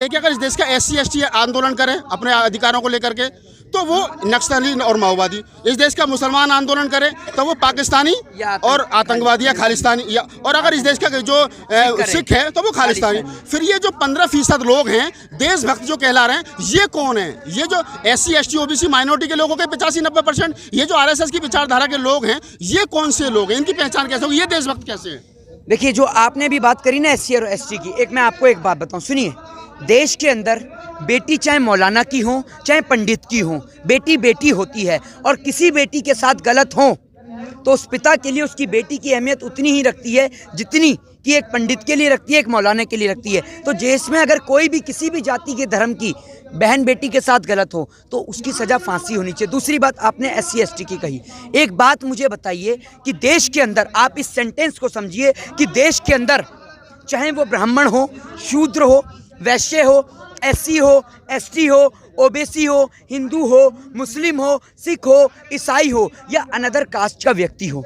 देखिए अगर इस देश का SC ST आंदोलन करे अपने अधिकारों को लेकर के तो वो नक्सली और माओवादी, इस देश का मुसलमान आंदोलन करे तो वो पाकिस्तानी और आतंकवादी या खालिस्तानी या, और अगर इस देश का जो सिख है तो वो खालिस्तानी। फिर ये जो 15% लोग हैं देशभक्त जो कहला रहे हैं ये कौन है? ये जो SC ST OBC माइनॉरिटी के लोगों के 85-90%, ये जो RSS की विचारधारा के लोग हैं ये कौन से लोग हैं? इनकी पहचान कैसे होगी? ये देशभक्त कैसे है? देखिए जो आपने भी बात करी ना SC और ST की, एक मैं आपको एक बात बताऊं, सुनिए। देश के अंदर बेटी चाहे मौलाना की हो चाहे पंडित की हो, बेटी बेटी होती है और किसी बेटी के साथ गलत हो तो उस पिता के लिए उसकी बेटी की अहमियत उतनी ही रखती है जितनी कि एक पंडित के लिए रखती है, एक मौलाना के लिए रखती है। तो देश में अगर कोई भी किसी भी जाति के धर्म की बहन बेटी के साथ गलत हो तो उसकी सज़ा फांसी होनी चाहिए। दूसरी बात आपने SC ST की कही, एक बात मुझे बताइए कि देश के अंदर, आप इस सेंटेंस को समझिए कि देश के अंदर चाहे वो ब्राह्मण हो, शूद्र हो, वैश्य हो, SC हो, ST हो, OBC हो, हिंदू हो, मुस्लिम हो, सिख हो, ईसाई हो या अनदर कास्ट का व्यक्ति हो,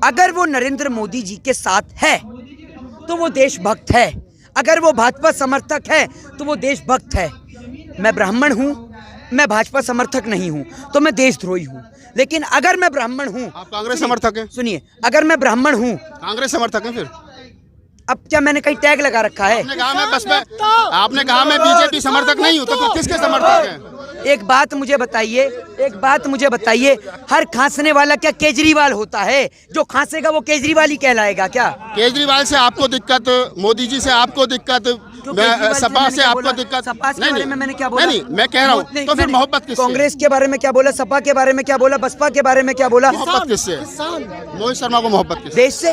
अगर वो नरेंद्र मोदी जी के साथ है तो वो देशभक्त है। अगर वो भाजपा समर्थक है तो वो देशभक्त है। मैं ब्राह्मण हूँ, मैं भाजपा समर्थक नहीं हूँ तो मैं देशद्रोही हूँ। लेकिन अगर मैं ब्राह्मण हूँ, आप कांग्रेस समर्थक हैं? सुनिए, अगर मैं ब्राह्मण हूँ, कांग्रेस समर्थक हैं? फिर अब क्या मैंने कहीं टैग लगा रखा है? आपने कहा मैं BJP समर्थक नहीं हूँ, तो फिर किसके समर्थक हैं? एक बात मुझे बताइए, हर खांसने वाला क्या केजरीवाल होता है? जो खांसेगा वो केजरीवाल ही कहलाएगा क्या? केजरीवाल से आपको दिक्कत, मोदी जी से आपको दिक्कत, सपा से आपको दिक्कत? सपा के बारे में मैंने क्या बोला? नहीं, मैं कह रहा हूँ तो फिर मोहब्बत किससे? कांग्रेस के बारे में क्या बोला, सपा के बारे में क्या बोला, बसपा के बारे में क्या बोला? मोहब्बत किससे? मोहित शर्मा को मोहब्बत किससे? देश से।